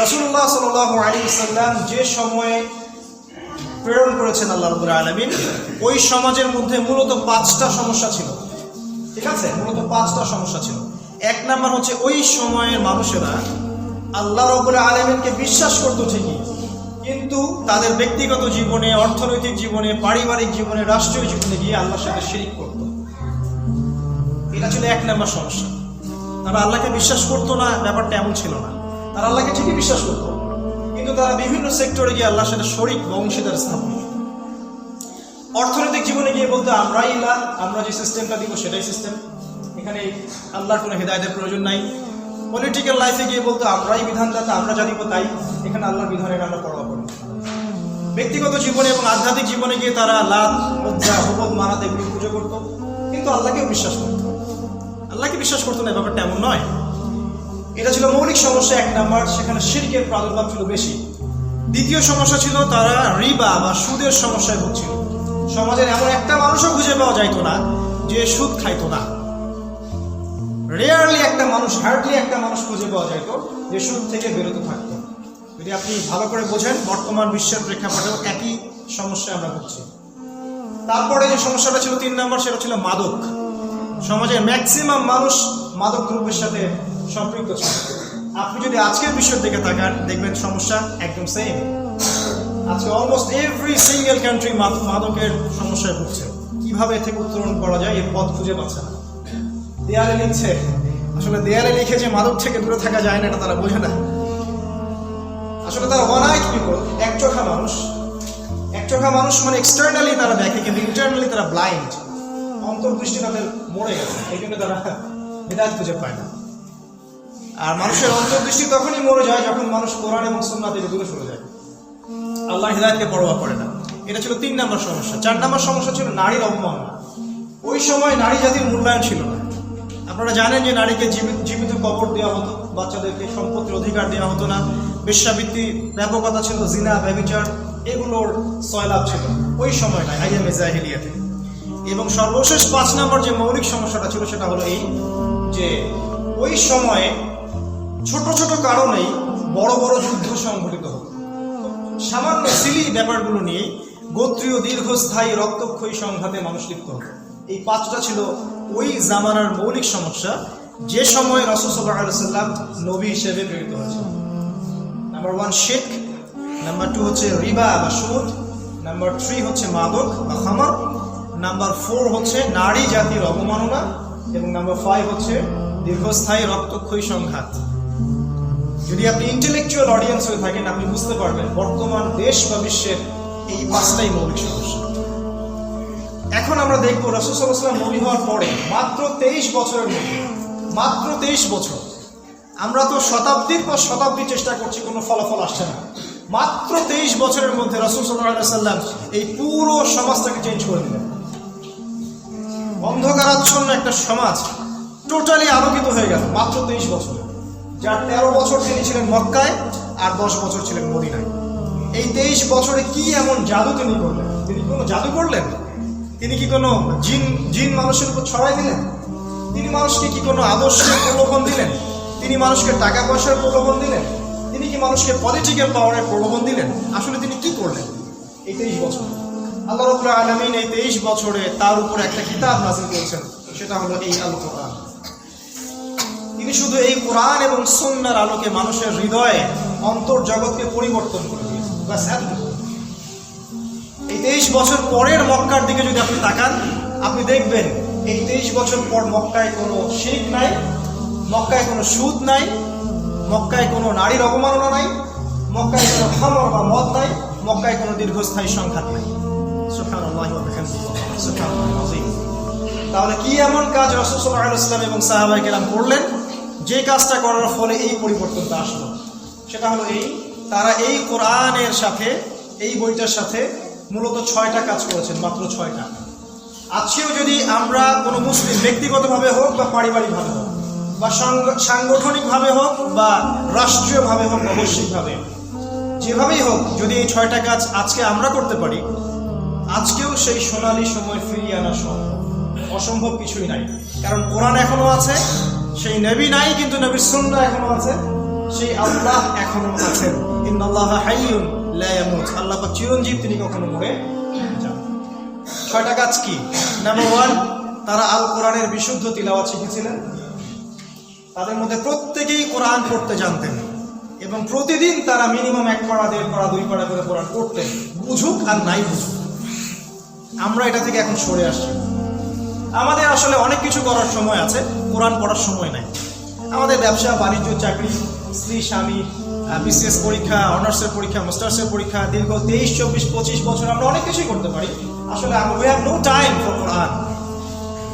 রাসূলুল্লাহ সাল্লাল্লাহু আলাইহি ওয়াসাল্লাম যে সময়ে প্রেরণ করেছেন আল্লাহ রাব্বুল আলামিন, ওই সমাজের মধ্যে মূলত 5টা সমস্যা ছিল। ঠিক আছে, মূলত 5টা সমস্যা ছিল। এক নাম্বার হচ্ছে ওই সময়ের মানুষেরা আল্লাহ রাব্বুল আলামিনকে বিশ্বাস করতো ঠিকই, কিন্তু তাদের ব্যক্তিগত জীবনে, অর্থনৈতিক জীবনে, পারিবারিক জীবনে, রাষ্ট্রীয় জীবনে গিয়ে আল্লাহর সাথে শিরিক করত। এটা ছিল এক নাম্বার সমস্যা। তারা আল্লাহকে বিশ্বাস করতো না, ব্যাপারটা এমন ছিল না। তারা আল্লাহকে ঠিকই বিশ্বাস করতো, কিন্তু তারা বিভিন্ন সেক্টরে গিয়ে আল্লাহর সাথে শরিক বা অংশীদার স্থাপন করত। অর্থনৈতিক জীবনে গিয়ে বলতো আমরাই ইলাহ, আমরা যে সিস্টেমটা দিব সেটাই সিস্টেম, এখানে আল্লাহর কোনো হিদায়াতের প্রয়োজন নাই। পলিটিক্যাল লাইফে গিয়ে বলতো আমরাই বিধানদাতা, আমরা যা দিব তাই, এখানে আল্লাহর বিধানের আমরা পরোয়া করি। ব্যক্তিগত জীবনে এবং আধ্যাত্মিক জীবনে গিয়ে তারা লাত, লজ্জা, হুবল, মানাত এগুলি পুজো করতো, কিন্তু আল্লাহকেও বিশ্বাস করতো। আল্লাহকে বিশ্বাস করতো না, ব্যাপারটা এমন নয়। এটা ছিল মৌলিক সমস্যা এক নাম্বার, সেখানে শিরকের প্রাদুর্ভাব ছিল বেশি। দ্বিতীয় সমস্যা ছিল তারা রিবা বা সুদের সমস্যায় ভুগছিল। সমাজের এমন একটা মানুষও খুঁজে পাওয়া যাইতো না যে সুদ খাইতো না। রেয়ারলি একটা মানুষ, হার্ডলি একটা মানুষ খুঁজে পাওয়া যাইতো যে সুদ থেকে বিরত থাকতো। যদি আপনি ভালো করে বোঝেন, বর্তমান বিশ্বের প্রেক্ষাপটেও একই সমস্যায় আমরা ভুগছি। তারপরে যে সমস্যাটা ছিল 3 নাম্বার, সেটা ছিল মাদক। সমাজের ম্যাক্সিমাম মানুষ মাদক দ্রব্যের সাথে সম্পৃক্ত ছিল। আপনি যদি আজকের বিশ্বের দিকে তাকান, দেখবেন সমস্যা একদম সেম। আজকে অলমোস্ট এভরি সিঙ্গেল কান্ট্রি মাদকের সমস্যায় ভুগছে। কিভাবে এ থেকে উত্তরণ করা যায় এর পথ খুঁজে পাচ্ছে না। দেয়ালে লিখছে, আসলে দেয়ালে লিখে যে মাদক থেকে দূরে থাকা যায় না এটা তারা বোঝে না। আসলে তারা ওয়ান আইড পিপল, একচোখা মানুষ। একচোখা মানুষ মানে এক্সটার্নালি তারা দেখে, কিন্তু ইন্টারনালি তারা ব্লাইন্ড। অন্তর্দৃষ্টি তাদের মরে গেছে, এই জন্য তারা হিদায়াত খুঁজে পায় না। আর মানুষের অন্তর্দৃষ্টি তখনই মরে যায় যখন মানুষ কোরআন এবং সুন্নাহ থেকে দূরে সরে যায়, আল্লাহ হিদায়াতকে পরোয়া করে না। এটা ছিল 3 নাম্বার সমস্যা। 4 নাম্বার সমস্যা ছিল নারীর অবমাননা। ওই সময় নারী জাতির মূল্যায়ন ছিল না। আপনারা জানেন যে নারীকে জীবিত কবর দেওয়া হতো, বাচ্চাদেরকে সম্পত্তির অধিকার দেওয়া হতো না, বেশ্যাবৃত্তি ব্যাপকতা ছিল, জিনা, ব্যভিচার এগুলোর সয়লাভ ছিল ওই সময় না, আইয়ামে জাহিলিয়াতে। এবং সর্বশেষ 5 নম্বর যে মৌলিক সমস্যাটা ছিল সেটা হলো এই যে ওই সময়ে ছোট ছোট কারণেই বড় বড় যুদ্ধ সংঘটিত হতো। সামান্য সিলি ব্যাপারগুলো নিয়ে গোত্রীয় দীর্ঘস্থায়ী রক্তক্ষয়ী সংঘাতে মানুষ লিপ্ত হতো। এই 5টা ছিল ওই জামানার মৌলিক সমস্যা, যে সময় রাসূল সাল্লাল্লাহু আলাইহি ওয়াসাল্লাম নবী হিসেবে প্রেরিত হয়েছেন। নাম্বার 1 শিরক, নাম্বার 2 হচ্ছে রিবা বা সুদ, নাম্বার 3 হচ্ছে মাদক বা খামার, নাম্বার 4 হচ্ছে নারী জাতির অবমাননা, এবং নাম্বার 5 হচ্ছে দীর্ঘস্থায়ী রক্তক্ষয়ী সংঘাত। যদি আপনি ইন্টেলেকচুয়াল অডিয়েন্স হয়ে থাকেন, আপনি বুঝতে পারবেন বর্তমান দেশ বা বিশ্বের এই 5টাই মৌলিক সমস্যা। এখন আমরা দেখবো রাসূল সাল্লাল্লাহু আলাইহি ওয়াসাল্লাম নবী হওয়ার পরে মাত্র 23 বছরের মধ্যে, মাত্র 23 বছর, আমরা তো শতাব্দীর পর শতাব্দী চেষ্টা করছি, কোনো ফলাফল আসছে না। মাত্র 23 বছরের মধ্যে রাসূল সাল্লাল্লাহু আলাইহি ওয়াসাল্লাম এই পুরো সমাজটাকে চেঞ্জ করে দিলেন। অন্ধকারাচ্ছন্ন একটা সমাজ টোটালি আলোকিত হয়ে গেল মাত্র 23 বছরে। যার 13 বছর তিনি ছিলেন মক্কায় আর 10 বছর ছিলেন মদিনায়। এই 23 বছরে কি এমন জাদু তিনি করলেন? তিনি কোনো জাদু করলেন? তিনি কি কোনো জিন মানুষের উপর ছড়াই দিলেন? তিনি মানুষকে কি কোনো আদর্শের প্রলোভন দিলেন? তিনি মানুষকে টাকা পয়সার প্রলোভন দিলেন? তিনি কি মানুষকে পলিটিক্যাল পাওয়ারের প্রলোভন দিলেন? আসলে তিনি কি করলেন এই 23 বছর? আল্লাহ রাব্বুল আলামিন এই 23 বছরে তার উপর একটা কিতাব নাযিল করেছেন, সেটা হলো এই আল কোরআন। তিনি শুধু এই কোরআন এবং সুন্নাহর আলোকে মানুষের হৃদয়ে, অন্তর্জগৎকে পরিবর্তন করে দিয়েছেন। বাস এতটুকু। এই 23 বছর পরের মক্কার দিকে যদি আপনি তাকান, আপনি দেখবেন এই 23 বছর পর মক্কায় কোনো শিরক নাই, মক্কায় কোনো সুদ নাই, মক্কায় কোনো নারীর অবমাননা নাই, মক্কায় কোনো খামর বা মদ নাই, মক্কায় কোনো দীর্ঘস্থায়ী সংঘাত নাই। সুবহানাল্লাহি ওয়া বিহামদিহি, সুবহানাল্লাহিল আযীম। তাহলে কি এমন কাজ রাসূল সাল্লাল্লাহু আলাইহি ওয়াসাল্লাম এবং সাহাবায়ে কেরাম করলেন যে কাজটা করার ফলে এই পরিবর্তনটা আসলো? সেটা হলো এই, তারা এই কোরআনের সাথে, এই বইটার সাথে মূলত 6টা কাজ করেছেন, মাত্র 6টা। আজকেও যদি আমরা কোনো মুসলিম ব্যক্তিগতভাবে হোক বা পারিবারিকভাবে হোক বা সাংগঠনিকভাবে হোক বা রাষ্ট্রীয়ভাবে হোক, বৈশ্বিকভাবে যেভাবেই হোক, যদি এই 6টা কাজ আজকে আমরা করতে পারি, আজকেও সেই সোনালী সময় ফিরিয়ে আনা সম্ভব। অসম্ভব কিছুই নাই, কারণ কোরআন এখনো আছে, সেই নবী নাই কিন্তু নবীর সুন্নাহ এখনো আছে, সেই আল্লাহ এখনো আছেন। ইন্নাল্লাহা হাইয়ুন লা ইয়ামুত, আল্লাহ পাক চিরঞ্জীব, তিনি কখনো মরে যান। 6টা কাজ কি? নাম্বার 1, তারা আল কোরআনের বিশুদ্ধ তিলাওয়াত শিখেছিলেন। তাদের মধ্যে প্রত্যেকেই কোরআন পড়তে জানতেন এবং প্রতিদিন তারা মিনিমাম 1 পারা 1.5 পারা 2 পারা করে কোরআন পড়তেন, বুঝুক আর নাই বুঝুক। আমরা এটা থেকে এখন সরে আসছি। আমাদের আসলে অনেক কিছু করার সময় আছে, কোরআন পড়ার সময় নাই। আমাদের ব্যবসা বাণিজ্য, চাকরি, স্ত্রী স্বামী, বিসিএস পরীক্ষা, অনার্সের পরীক্ষা, মাস্টার্সের পরীক্ষা, দীর্ঘ 23, 24, 25 বছর আমরা অনেক কিছুই করতে পারি। আসলে we have no time for কোরআন।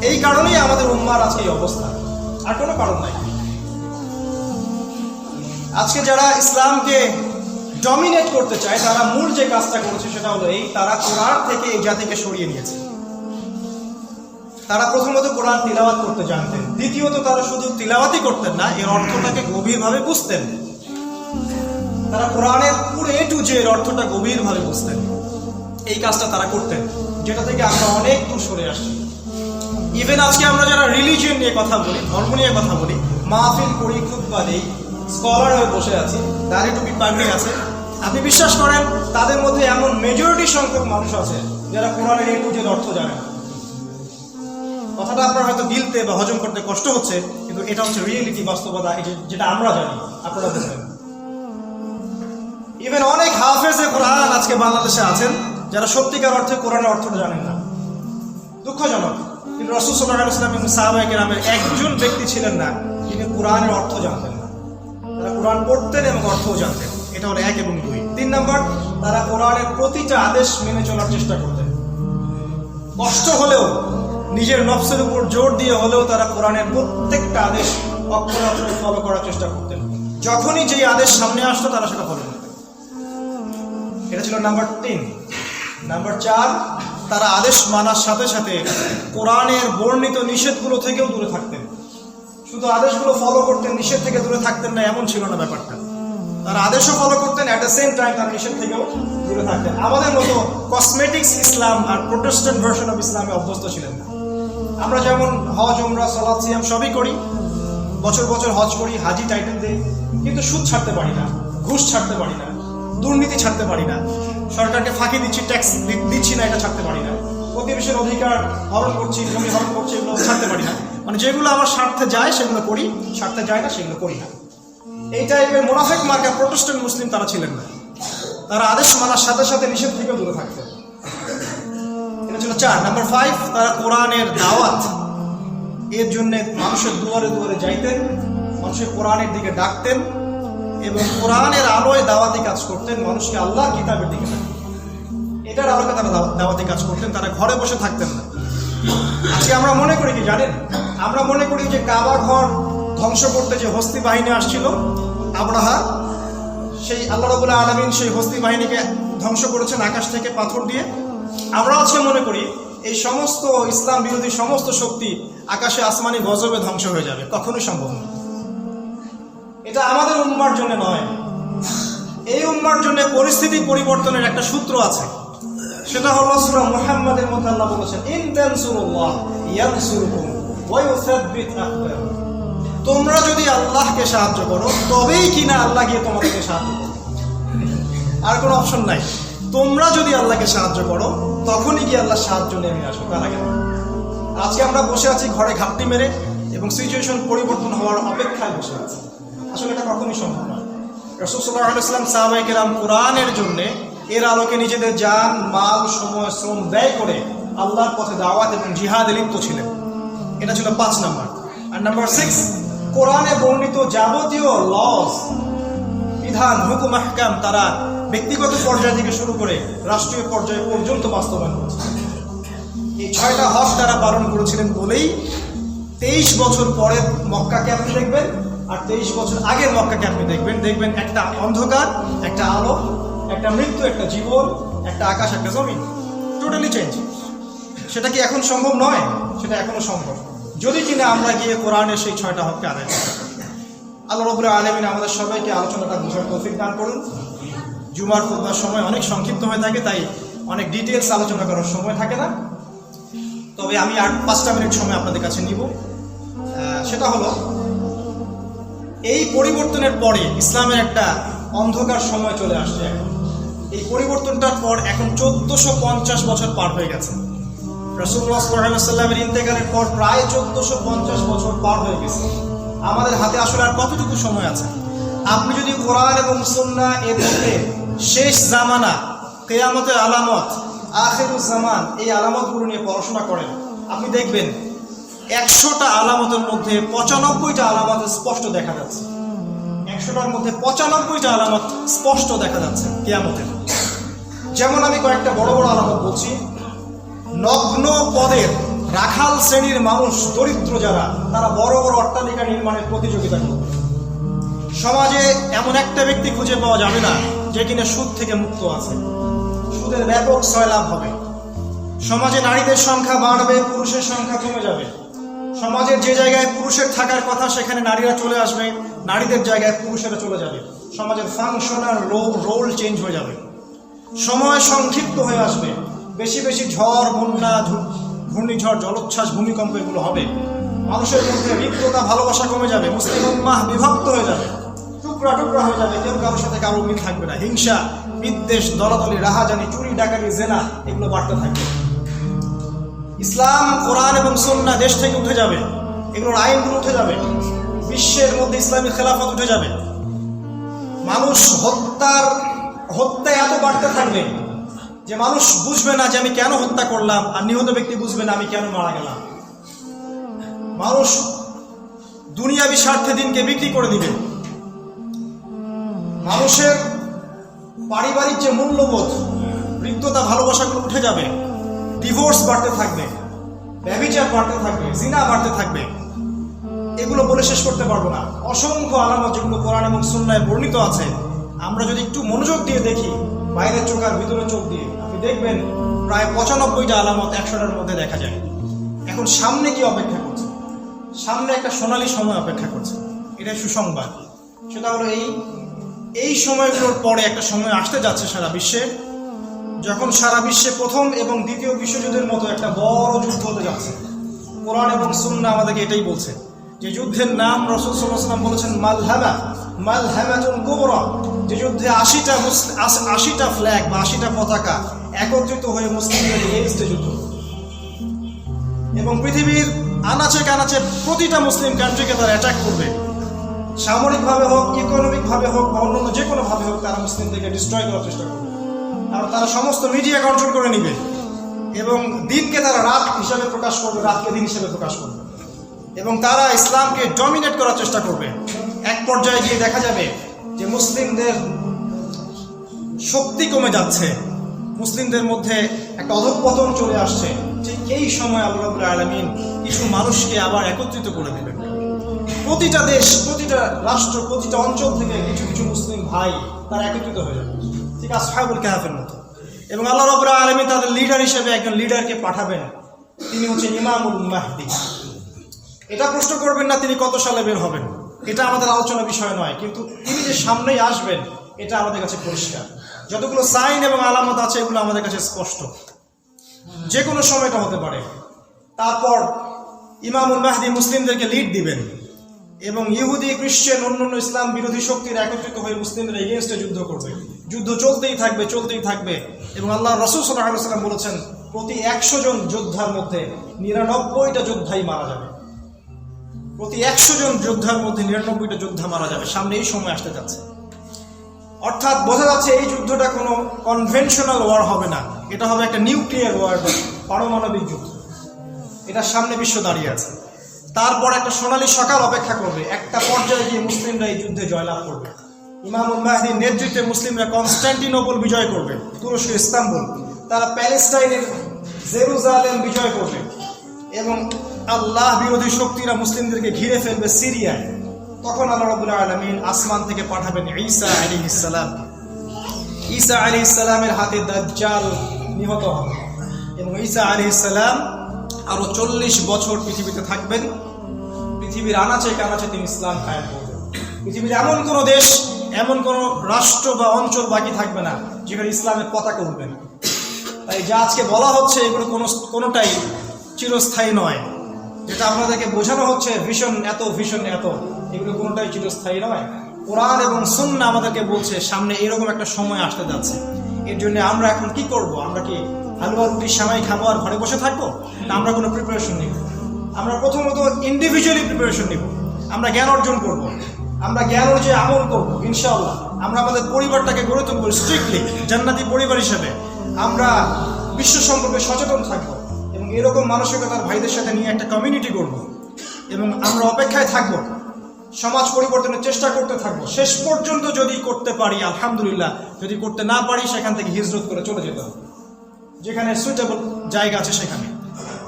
এই কারণেই আমাদের উম্মার আজকে এই অবস্থা, আর কোনো কারণ নাই। আজকে যারা ইসলামকে ডমিনেট করতে চায়, তারা মূল যে কাজটা করেছে সেটা হলো এই, তারা কোরআন থেকে এই জাতিকে সরিয়ে নিয়েছে। তারা প্রথমত কোরআন তিলাওয়াত করতে জানতেন, দ্বিতীয়ত তারা শুধু তিলাওয়াতই করতেন না, এর অর্থটাকে গভীরভাবে বুঝতেন। তারা কোরআনের পুরো A to Z এর অর্থটা গভীরভাবে বুঝতেন। এই কাজটা তারা করতেন, যেটা থেকে আমরা অনেক দূর সরে আসছি। ইভেন আজকে আমরা যারা রিলিজিয়ন নিয়ে কথা বলি, ধর্ম নিয়ে কথা বলি, মাহফিল করি, খুতবা দেই, স্কলার হয়ে বসে আছি, দাঁড়িয়ে টুপি পাগড়ি আছে, আপনি বিশ্বাস করেন তাদের মধ্যে এমন মেজরিটি সংখ্যক মানুষ আছে যারা কোরআনের A to Z অর্থ জানে না। কথাটা আপনার হয়তো গিলতে বা হজম করতে কষ্ট হচ্ছে, কিন্তু এটা হচ্ছে রিয়েলিটি, বাস্তবতা, যেটা আমরা জানি, আপনারা বুঝবেন। ইভেন অনেক হাফেজে কোরআন আজকে বাংলাদেশে আছেন যারা সত্যিকার অর্থে কোরআনের অর্থটা জানেন না। দুঃখজনক, কিন্তু রাসূল সাল্লাল্লাহু আলাইহি ওয়াসাল্লাম এবং সাহাবায়ে কেরামের একজন ব্যক্তি ছিলেন না যিনি কোরআনের অর্থ জানতেন না। তারা কোরআন পড়তেন এবং অর্থও জানতেন। এটা হলো 1 এবং 2। 3 নম্বর, তারা কোরআনের প্রতিটা আদেশ মেনে চলার চেষ্টা করতেন। কষ্ট হলেও, নিজের নফসের উপর জোর দিয়ে হলেও তারা কোরআনের প্রত্যেকটা আদেশ অক্ষরে অক্ষরে ফলো করার চেষ্টা করতেন। যখনই যে আদেশ সামনে আসতো তারা সেটা ফলো করতেন। এটা ছিল নাম্বার 3। নাম্বার 4, তারা আদেশ মানার সাথে সাথে কোরআনের বর্ণিত নিষেধগুলো থেকেও দূরে থাকতেন। শুধু আদেশগুলো ফলো করতেন, নিষেধ থেকে দূরে থাকতেন না, এমন ছিল না ব্যাপারটা। তারা আদেশও ফলো করতেন, অ্যাট দ্য সেম টাইম তারা নিষেধ থেকেও দূরে থাকতেন। আমাদের মতো কসমেটিক্স ইসলাম আর প্রোটেস্ট্যান্ট ভার্সন অফ ইসলামে অভ্যস্ত ছিলেন না। আমরা যেমন হজ, উমরা, সালাত, সিয়াম সবই করি, বছর বছর হজ করি, হাজি টাইটেল দিই, কিন্তু সুদ ছাড়তে পারি না, ঘুষ ছাড়তে পারি না, দুর্নীতি ছাড়তে পারি না, সরকারকে ফাঁকি দিচ্ছি, ট্যাক্স দিচ্ছি না, এটা ছাড়তে পারি না, প্রতিবেশীর অধিকার হরণ করছি, জমি হরণ করছি, এগুলো ছাড়তে পারি না। মানে যেগুলো আমার স্বার্থে যায় সেগুলো করি, স্বার্থে যায় না সেগুলো করি না। এই টাইপের মুনাফিক মার্কা প্রোটেস্ট্যান্ট মুসলিম তারা ছিলেন না। তারা আদেশ মানার সাথে সাথে নিষেধ থেকে দূরে থাকতেন। এটা ছিল 4। নাম্বার 5, তারা কোরআনের দাওয়াত এর জন্য মানুষের দুয়ারে দুয়ারে যাইতেন, মানুষের কোরআনের দিকে ডাকতেন এবং কোরআনের আলোয় দাওয়াতি কাজ করতেন, মানুষকে আল্লাহর কিতাবের দিকে ডাকতেন। এটার আলোকে তারা দাওয়াতি কাজ করতেন, তারা ঘরে বসে থাকতেন না। আজকে আমরা মনে করি কি জানেন, আমরা মনে করি যে কাবা ঘর ধ্বংস করতে যে হস্তি বাহিনী আসছিল আব্রাহা, সেই আল্লাহ রাব্বুল আলামিন সেই হস্তি বাহিনীকে ধ্বংস করেছেন আকাশ থেকে পাথর দিয়ে। আমরা আজকে মনে করি এই সমস্ত ইসলাম বিরোধী সমস্ত শক্তি আকাশে আসমানি গজবে ধ্বংস হয়ে যাবে, কখনোই সম্ভব নয়। এটা আমাদের উম্মার জন্য নয়, এই উম্মার জন্য পরিস্থিতি পরিবর্তনের একটা সূত্র আছে, সেটা হলো সূরা মুহাম্মাদের মধ্যে আল্লাহ বলেছেন, ইন তানসুরুল্লাহ ইয়ানসুরকুম ওয়া ইউসাব্বিত আকদামাকুম। তোমরা যদি আল্লাহকে সাহায্য করো তবেই কিনা আল্লাহ গিয়ে তোমাদেরকে সাহায্য করবে, আর কোনো অপশন নাই। তোমরা যদি আল্লাহকে সাহায্য করো তখনই গিয়ে আল্লাহ সাহায্য নেমে আসবে, তার আগে। আজকে আমরা বসে আছি ঘরে ঘাপটি মেরে এবং সিচুয়েশন পরিবর্তন হওয়ার অপেক্ষায় বসে আছি। আসলে এটা কখনোই সম্ভব নয়। রাসূল সাল্লাল্লাহু আলাইহি ওয়াসাল্লাম সাহাবায়ে কেরাম কোরআনের জন্য এর আলোকে নিজেদের জান, মাল, সময়, শ্রম ব্যয় করে আল্লাহর পথে দাওয়াত এবং জিহাদে লিপ্ত ছিলেন। এটা ছিল 5 নাম্বার। আর নাম্বার 6, কোরআনে বর্ণিত যাবতীয় লস, বিধান, হুকুম, আহকাম তারা ব্যক্তিগত পর্যায় থেকে শুরু করে রাষ্ট্রীয় পর্যায় পর্যন্ত বাস্তবায়ন করেছে। এই 6টা হক তারা পালন করেছিলেন বলেই 23 বছর পরে মক্কাকে আপনি দেখবেন আর 23 বছর আগের মক্কাকে আপনি দেখবেন একটা অন্ধকার, একটা আলো, একটা মৃত্যু, একটা জীবন, একটা আকাশ, একটা জমিন, টোটালি চেঞ্জ। সেটা কি এখন সম্ভব নয়? সেটা এখনো সম্ভব, যদি কিনা আমরা গিয়ে কোরআনের সেই 6টা হককে আদায় করি। আল্লাহ রাব্বুল আলামিন আমাদের সবাইকে আলোচনাটা বোঝার তৌফিক দান করুন। জুমার খুতবার সময় অনেক সংক্ষিপ্ত হয়ে থাকে, তাই অনেক ডিটেলস আলোচনা করার সময় থাকে না। তবে আমি আর 5টা মিনিট সময় আপনাদের কাছে নিব। সেটা হলো এই পরিবর্তনের পরে ইসলামের একটা অন্ধকার সময় চলে আসছে। এখন এই পরিবর্তনটার পর এখন 1450 বছর পার হয়ে গেছে। রাসূলুল্লাহ সাল্লাল্লাহু আলাইহি ওয়াসাল্লামের ইন্তেকালের পর প্রায় 1450 বছর পার হয়ে গেছে। আমাদের হাতে আসলে আর কতটুকু সময় আছে? আপনি যদি কোরআন এবং সুন্নাহ এর মধ্যে শেষ জামানা, কিয়ামতের আলামত, আখিরুজ জামান এই আলামতগুলো নিয়ে পড়াশোনা করেন, আপনি দেখবেন 100টা আলামতের মধ্যে 95টা আলামত স্পষ্ট দেখা যাচ্ছে। 100টার মধ্যে 95টা আলামত স্পষ্ট দেখা যাচ্ছে কিয়ামতের। যেমন আমি কয়েকটা বড় বড় আলামত বলছি। নগ্ন পদের রাখাল শ্রেণীর মানুষ, দরিদ্র যারা, তারা বড় বড় অট্টালিকা নির্মাণের প্রতিযোগিতা করবে। সমাজে এমন একটা ব্যক্তি খুঁজে পাওয়া যাবে না যে কিনা সুদ থেকে মুক্ত আছে। সুদের ব্যাপক সয়লাভ হবে। সমাজে নারীদের সংখ্যা বাড়বে, পুরুষের সংখ্যা কমে যাবে। সমাজের যে জায়গায় পুরুষের থাকার কথা সেখানে নারীরা চলে আসবে, নারীদের জায়গায় পুরুষেরা চলে যাবে। সমাজের ফাংশনাল রোল চেঞ্জ হয়ে যাবে। সময় সংক্ষিপ্ত হয়ে আসবে। বেশি বেশি ঝড়, বন্যা, ঘূর্ণিঝড়, জলোচ্ছ্বাস, ভূমিকম্প এগুলো হবে। মানুষের মধ্যে হৃদ্যতা, ভালোবাসা কমে যাবে। মুসলিম উম্মাহ বিভক্ত হয়ে যাবে, টুকরা টুকরা হয়ে যাবে। কেউ কারোর সাথে কারোর মিল থাকবে না। হিংসা, বিদ্বেষ, দলাদলি, রাহাজানি, চুরি, ডাকাতি, জেনা এগুলো বাড়তে থাকবে। ইসলাম, কোরআন এবং সুন্নাহ দেশ থেকে উঠে যাবে। এগুলোর আইনগুলো উঠে যাবে। বিশ্বের মধ্যে ইসলামী খেলাফত উঠে যাবে। মানুষ হত্যা এত বাড়তে থাকবে যে মানুষ বুঝবে না যে আমি কেন হত্যা করলাম, আর নিহত ব্যক্তি বুঝবে না আমি কেন মারা গেলাম। মানুষ দুনিয়াবি স্বার্থে দিনকে বিক্রি করে দিবে। মানুষের পারিবারিক যে মূল্যবোধ, হৃদ্যতা, ভালোবাসাগুলো উঠে যাবে। ডিভোর্স বাড়তে থাকবে, ব্যভিচার বাড়তে থাকবে, জিনা বাড়তে থাকবে। এগুলো বলে শেষ করতে পারবো না। অসংখ্য আলামত যেগুলো কোরআন এবং সুন্নাহয় বর্ণিত আছে, আমরা যদি একটু মনোযোগ দিয়ে দেখি, বাইরের চোখ আর ভিতরের চোখ দিয়ে, আপনি দেখবেন প্রায় 95টা আলামত 100টার মধ্যে দেখা যায়। এখন সামনে কি অপেক্ষা করছে? সামনে একটা সোনালী সময় অপেক্ষা করছে। এটা সুসংবাদ। সেটা হলো এই সময়গুলোর পরে একটা সময় আসতে যাচ্ছে সারা বিশ্বে, যখন সারা বিশ্বে প্রথম এবং দ্বিতীয় বিশ্বযুদ্ধের মতো একটা বড় যুদ্ধ হতে যাচ্ছে। কোরআন এবং সুন্নাহ আমাদেরকে এটাই বলছে। যে যুদ্ধের নাম রাসূল সাল্লাল্লাহু আলাইহি ওয়াসাল্লাম বলেছেন মালহামাতুন কুবরা, যে যুদ্ধে 80টা ফ্ল্যাগ বা 80টা পতাকা একত্রিত হয়ে মুসলিমদের এগেইনস্টে যুদ্ধ, এবং পৃথিবীর আনাচে কানাচে প্রতিটা মুসলিম কান্ট্রিকে তারা অ্যাটাক করবে। সামরিকভাবে হোক, ইকোনমিকভাবে হোক, বা অন্যান্য যে কোনোভাবে হোক, তারা মুসলিমদেরকে ডিস্ট্রয় করার চেষ্টা করবে। আর তারা সমস্ত মিডিয়া কন্ট্রোল করে নিবে, এবং দিনকে তারা রাত হিসাবে প্রকাশ করবে, রাতকে দিন হিসেবে প্রকাশ করবে, এবং তারা ইসলামকে ডমিনেট করার চেষ্টা করবে। এক পর্যায়ে গিয়ে দেখা যাবে যে মুসলিমদের শক্তি কমে যাচ্ছে, মুসলিমদের মধ্যে একটা অধঃপতন চলে আসছে। যে এই সময় আল্লাহ রাব্বুল আলামিন কিছু মানুষকে আবার একত্রিত করে দেবেন। প্রতিটা দেশ, প্রতিটা রাষ্ট্র, প্রতিটা অঞ্চল থেকে কিছু কিছু মুসলিম ভাই তারা একত্রিত হয়ে যাবে, ঠিক আসহাবুল কাহফের মতো। এবং আল্লাহ রাব্বুল আলামিন তাদের লিডার হিসেবে একজন লিডারকে পাঠাবেন। তিনি হচ্ছেন ইমামুল মাহদি। এটা প্রশ্ন করবেন না তিনি কত সালে বের হবেন, এটা আমাদের আলোচনা বিষয় নয়, কিন্তু তিনি যে সামনেই আসবেন এটা আমাদের কাছে পরিষ্কার। যতগুলো সাইন এবং আলামত আছে এগুলো আমাদের কাছে স্পষ্ট। যে কোনো সময়টা হতে পারে। তারপর ইমামুল মাহদি মুসলিমদেরকে লিড দিবেন, এবং ইহুদি, খ্রিস্টান, অন্যান্য ইসলাম বিরোধী শক্তিরা একত্রিত হয়ে মুসলিমদের এগেইনস্টে যুদ্ধ করবে। যুদ্ধ চলতেই থাকবে। এবং আল্লাহ রাসূল সাল্লাল্লাহু আলাইহি ওয়াসাল্লাম বলেছেন প্রতি 100 জন যোদ্ধার মধ্যে 99টা যোদ্ধাই মারা যাবে। প্রতি 100 জন যোদ্ধার মধ্যে 99টা যোদ্ধা মারা যাবে। সামনে এই সময় আসতে যাচ্ছে। অর্থাৎ বোঝা যাচ্ছে এই যুদ্ধটা কোনো কনভেনশনাল ওয়ার হবে না, এটা হবে একটা নিউক্লিয়ার ওয়ার, পারমাণবিক যুদ্ধ। এটার সামনে বিশ্ব দাঁড়িয়ে আছে। তারপর একটা সোনালী সকাল অপেক্ষা করবে। একটা পর্যায়ে গিয়ে মুসলিমরা এই যুদ্ধে জয়লাভ করবে। ইমামুল মাহদির নেতৃত্বে মুসলিমরা কনস্ট্যান্টিনোপল বিজয় করবে, তুরস্ক, ইস্তাম্বুল। তারা প্যালেস্টাইনের জেরুজালেম বিজয় করবে, এবং আল্লাহ বিরোধী শক্তিরা মুসলিমদেরকে ঘিরে ফেলবে সিরিয়ায়। তখন আল্লাহ রাব্বুল আলামিন আসমান থেকে পাঠাবেন ঈসা আলাইহিস সালাম। ঈসা আলাইহিস সালামের হাতে দাজ্জাল নিহত হবে, এবং ঈসা আলাইহিস সালাম আরো 40 বছর পৃথিবীতে থাকবেন। পৃথিবীর আনাচে কানাচে তিনি ইসলাম কায়েম করবেন। পৃথিবীর এমন কোনো দেশ, এমন কোনো রাষ্ট্র বা অঞ্চল বাকি থাকবে না যেখানে ইসলামের পতাকা উঠবে না। তাই যা আজকে বলা হচ্ছে এগুলো কোনোটাই চিরস্থায়ী নয়। যেটা আপনাদেরকে বোঝানো হচ্ছে ভিশন এত, এগুলো কোনোটাই চিরস্থায়ী নয়। কোরআন এবং সুন্নাহ আমাদেরকে বলছে সামনে এরকম একটা সময় আসতে যাচ্ছে। এর জন্য আমরা এখন কি করব? আমরা কি হালুয়া রুটি সেমাই খাবো আর ঘরে বসে থাকবো? না আমরা কোনো প্রিপারেশন নিব? আমরা প্রথমত ইন্ডিভিজুয়ালি প্রিপারেশন নিব। আমরা জ্ঞান অর্জন করব, আমরা জ্ঞান অনুযায়ী আমল করবো ইনশাআল্লাহ। আমরা আমাদের পরিবারটাকে গড়ে তুলবো স্ট্রিক্টলি জান্নাতি পরিবার হিসেবে। আমরা বিশ্ব সম্পর্কে সচেতন থাকবো এবং এরকম মানসিকতার ভাইদের সাথে নিয়ে একটা কমিউনিটি করব এবং আমরা অপেক্ষায় থাকবো, সমাজ পরিবর্তনের চেষ্টা করতে থাকবো। শেষ পর্যন্ত যদি করতে পারি আলহামদুলিল্লাহ, যদি করতে না পারি সেখান থেকে হিজরত করে চলে যেতে হবে, যেখানে সুইটেবল জায়গা আছে সেখানে।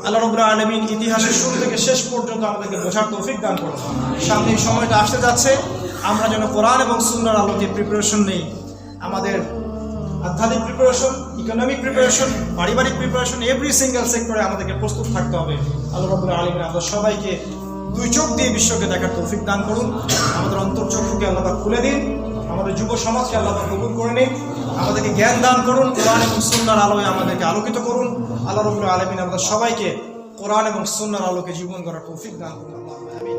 আল্লাহ রাব্বুল আলামিন ইতিহাসের শুরু থেকে শেষ পর্যন্ত আমাদেরকে বোঝার তৌফিক দান করুন। সামনে এই সময়টা আসতে যাচ্ছে, আমরা যেন কোরআন এবং সুন্নাহর আলোকে প্রিপারেশন নেই। আমাদের আধ্যাত্মিক প্রিপারেশন, ইকোনমিক প্রিপারেশন, পারিবারিক প্রিপারেশন, এভরি সিঙ্গেল সেক্টরে আমাদেরকে প্রস্তুত থাকতে হবে। আল্লাহ রাব্বুল আলামিন আমাদের সবাইকে দুই চোখ দিয়ে বিশ্বকে দেখার তৌফিক দান করুন। আমাদের অন্তর্চক্ষুকে আল্লাহ পাক খুলে দিন, আমাদের যুব সমাজকে আল্লাহ পাক কবুল করে নিন, আমাদেরকে জ্ঞান দান করুন, কোরআন এবং সুন্নাহর আলোয় আমাদেরকে আলোকিত করুন। আল্লাহ রাব্বুল আলামিন আমাদের সবাইকে কোরআন এবং সুন্নাহর আলোকে জীবন গড়ার তৌফিক দান করুন। আল্লাহুম্মা আমিন।